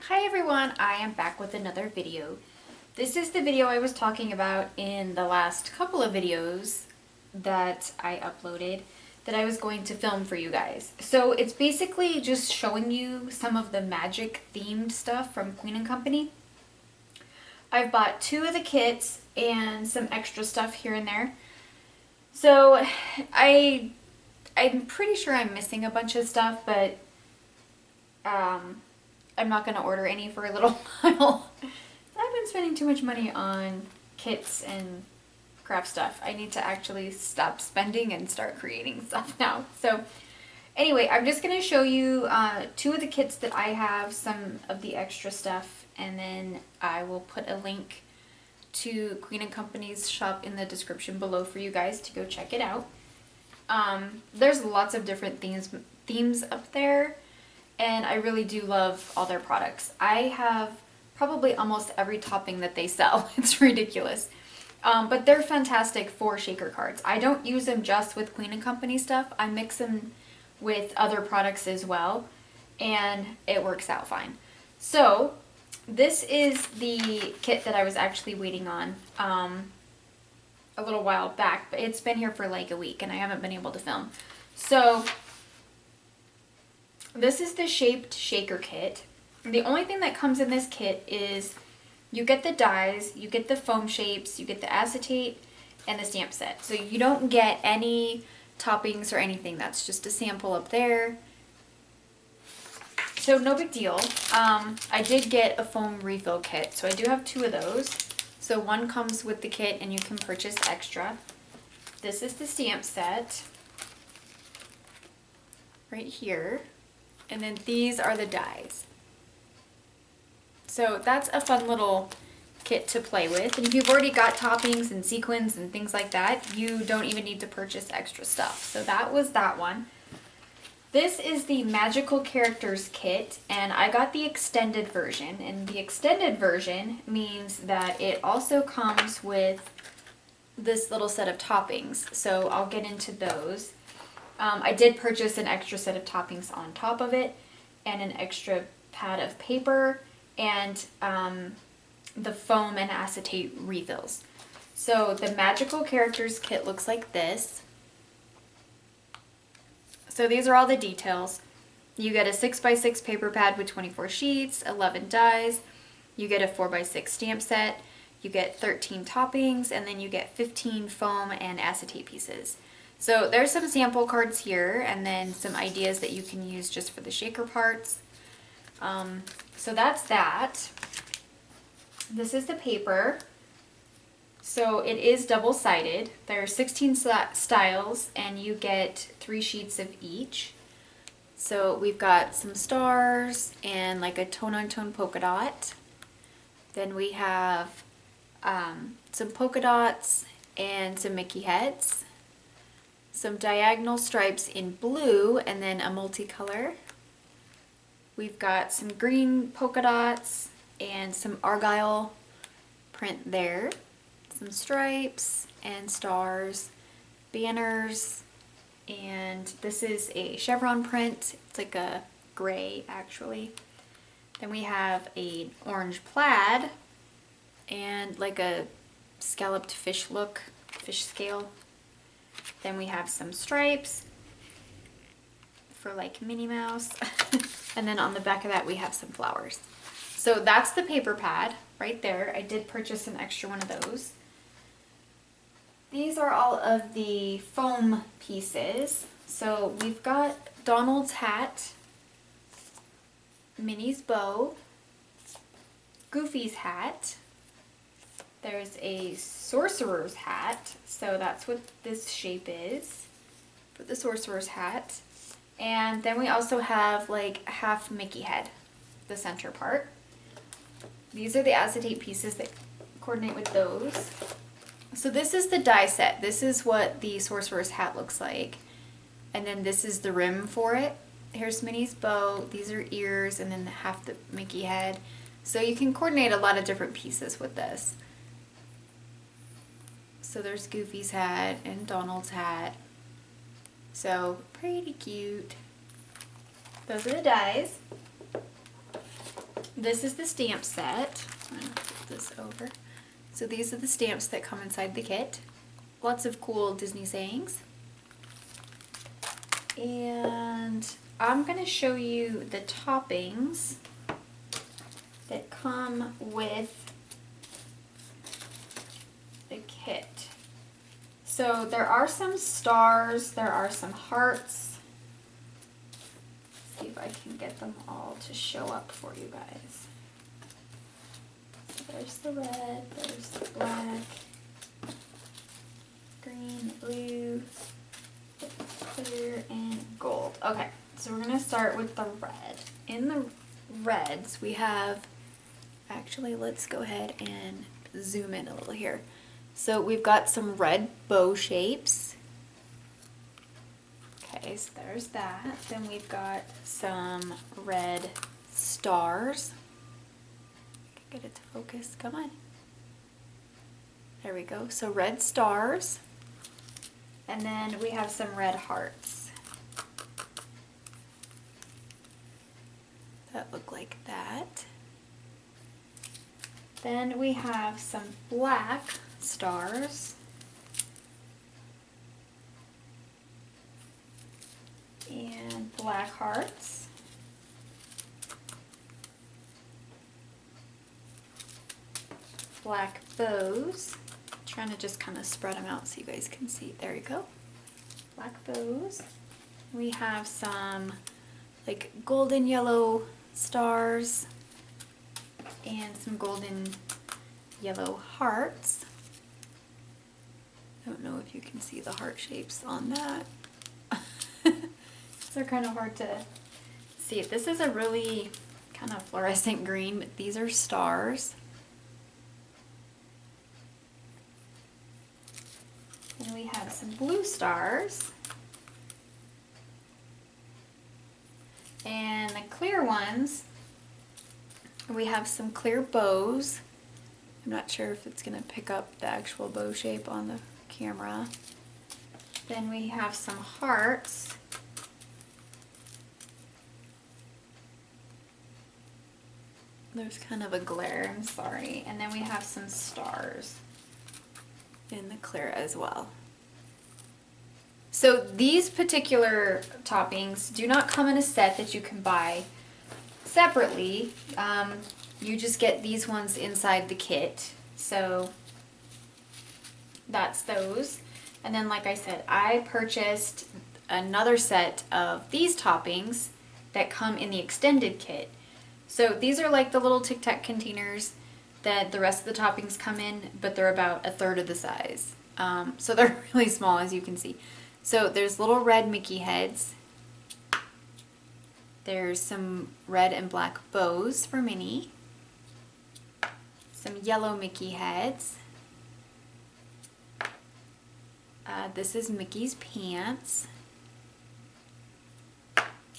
Hi everyone, I am back with another video. This is the video I was talking about in the last couple of videos that I uploaded that I was going to film for you guys. So it's basically just showing you some of the magic themed stuff from Queen & Company. I've bought 2 of the kits and some extra stuff here and there. So I'm pretty sure I'm missing a bunch of stuff, but I'm not going to order any for a little while. I've been spending too much money on kits and craft stuff. I need to actually stop spending and start creating stuff now. So anyway, I'm just going to show you 2 of the kits that I have, some of the extra stuff, and then I will put a link to Queen & Company's shop in the description below for you guys to go check it out. There's lots of different themes up there, and I really do love all their products. I have probably almost every topping that they sell. It's ridiculous. But they're fantastic for shaker cards. I don't use them just with Queen & Company stuff. I mix them with other products as well, and it works out fine. So this is the kit that I was actually waiting on a little while back, but it's been here for like a week and I haven't been able to film. So this is the shaped shaker kit. The only thing that comes in this kit is you get the dies, you get the foam shapes, you get the acetate, and the stamp set. So you don't get any toppings or anything. That's just a sample up there. So no big deal. I did get a foam refill kit, so I do have 2 of those. So one comes with the kit and you can purchase extra. This is the stamp set right here. And then these are the dies. So that's a fun little kit to play with. And if you've already got toppings and sequins and things like that, you don't even need to purchase extra stuff. So that was that one. This is the Magical Characters kit, and I got the extended version. And the extended version means that it also comes with this little set of toppings. So I'll get into those. I did purchase an extra set of toppings on top of it, and an extra pad of paper, and the foam and acetate refills. So the Magical Characters kit looks like this. So these are all the details. You get a 6x6 paper pad with 24 sheets, 11 dies, you get a 4x6 stamp set, you get 13 toppings, and then you get 15 foam and acetate pieces. So there's some sample cards here, and then some ideas that you can use just for the shaker parts. So that's that. This is the paper. So it is double-sided. There are 16 styles, and you get 3 sheets of each. So we've got some stars and like a tone-on-tone polka dot. Then we have some polka dots and some Mickey heads. Some diagonal stripes in blue, and then a multicolor. We've got some green polka dots and some argyle print there. Some stripes and stars, banners, and this is a chevron print. It's like a gray actually. Then we have an orange plaid and like a scalloped fish look, fish scale. Then we have some stripes for like Minnie Mouse. And then on the back of that we have some flowers. So that's the paper pad right there. I did purchase an extra one of those. These are all of the foam pieces. So we've got Donald's hat, Minnie's bow, Goofy's hat. There's a sorcerer's hat, so that's what this shape is for the sorcerer's hat. And then we also have like a half Mickey head, the center part. These are the acetate pieces that coordinate with those. So this is the die set. This is what the sorcerer's hat looks like. And then this is the rim for it. Here's Minnie's bow, these are ears, and then half the Mickey head. So you can coordinate a lot of different pieces with this. So there's Goofy's hat and Donald's hat. So pretty cute. Those are the dies. this is the stamp set. I'm gonna flip this over. So these are the stamps that come inside the kit. Lots of cool Disney sayings. And I'm going to show you the toppings that come with the kit. So there are some stars, there are some hearts. Let's see if I can get them all to show up for you guys. So there's the red, there's the black, green, blue, clear, and gold. Okay, so we're going to start with the red. In the reds, we have, actually, let's go ahead and zoom in a little here. So we've got some red bow shapes. Okay, so there's that. Then we've got some red stars. Get it to focus, come on. There we go, so red stars. And then we have some red hearts that look like that. Then we have some black stars. And black hearts. Black bows. Trying to just kind of spread them out so you guys can see. There you go. Black bows. We have some like golden yellow stars and some golden yellow hearts. I don't know if you can see the heart shapes on that. They're kind of hard to see. This is a really kind of fluorescent green, but these are stars. And we have some blue stars. And the clear ones, we have some clear bows. I'm not sure if it's going to pick up the actual bow shape on the camera. Then we have some hearts. There's kind of a glare, I'm sorry. And then we have some stars in the clear as well. So these particular toppings do not come in a set that you can buy separately. You just get these ones inside the kit. So that's those. And then like I said, I purchased another set of these toppings that come in the extended kit. So these are like the little Tic Tac containers that the rest of the toppings come in, but they're about a third of the size. So they're really small, as you can see. So there's little red Mickey heads. There's some red and black bows for Minnie. Some yellow Mickey heads. This is Mickey's pants.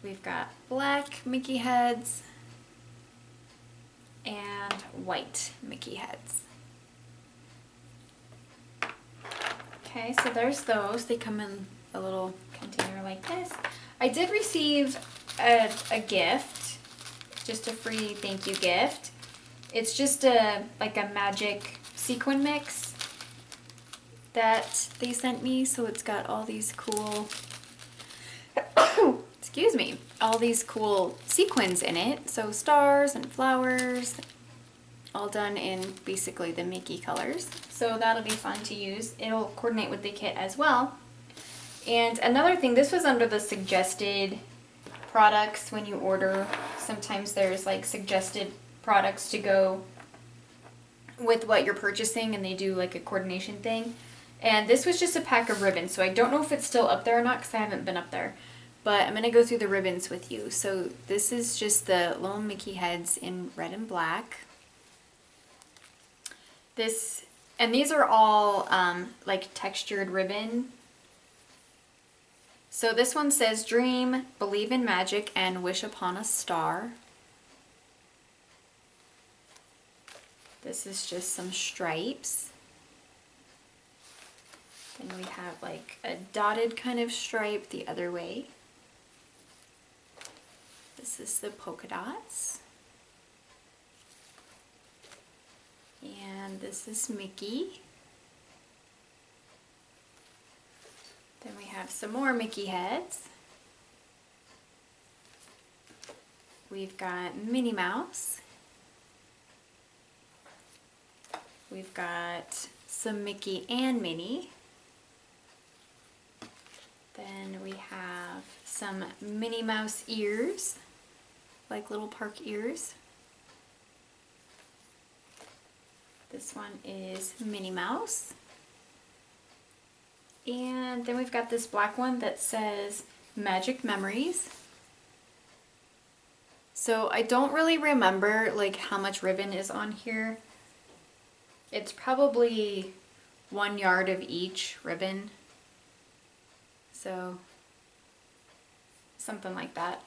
We've got black Mickey heads and white Mickey heads. Okay, so there's those. They come in a little container like this. I did receive a gift, just a free thank you gift. It's just like a magic sequin mix that they sent me. So it's got all these cool, excuse me, all these cool sequins in it. So stars and flowers, all done in basically the Mickey colors. So that'll be fun to use. It'll coordinate with the kit as well. And another thing, this was under the suggested products when you order. Sometimes there's like suggested products to go with what you're purchasing, and they do like a coordination thing. And this was just a pack of ribbons, so I don't know if it's still up there or not because I haven't been up there. But I'm going to go through the ribbons with you. So this is just the little Mickey heads in red and black. And these are all like textured ribbon. So this one says dream, believe in magic, and wish upon a star. This is just some stripes. Then we have like a dotted kind of stripe the other way. This is the polka dots. And this is Mickey. Then we have some more Mickey heads. We've got Minnie Mouse. We've got some Mickey and Minnie. Then we have some Minnie Mouse ears, like little park ears. This one is Minnie Mouse. And then we've got this black one that says Magic Memories. So I don't really remember like how much ribbon is on here. It's probably 1 yard of each ribbon. So something like that.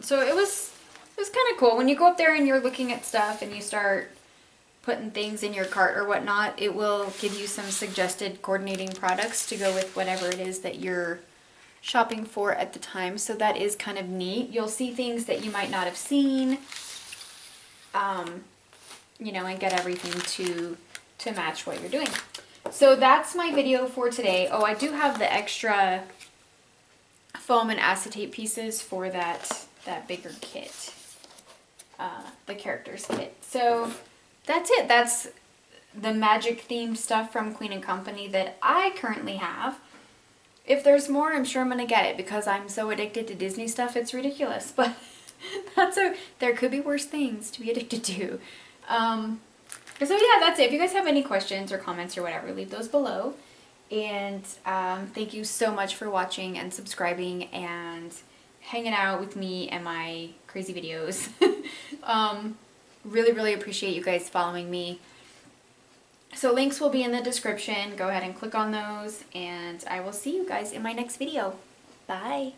So it was kind of cool. When you go up there and you're looking at stuff and you start putting things in your cart or whatnot, it will give you some suggested coordinating products to go with whatever it is that you're shopping for at the time. So that is kind of neat. You'll see things that you might not have seen, you know, and get everything to match what you're doing. So that's my video for today. Oh, I do have the extra foam and acetate pieces for that bigger kit, the characters kit. So that's it. That's the magic themed stuff from Queen & Company that I currently have. If there's more, I'm sure I'm gonna get it because I'm so addicted to Disney stuff, it's ridiculous. But there could be worse things to be addicted to. So yeah, that's it. If you guys have any questions or comments or whatever, leave those below. And thank you so much for watching and subscribing and hanging out with me and my crazy videos. Really, really appreciate you guys following me. So links will be in the description. Go ahead and click on those, and I will see you guys in my next video. Bye!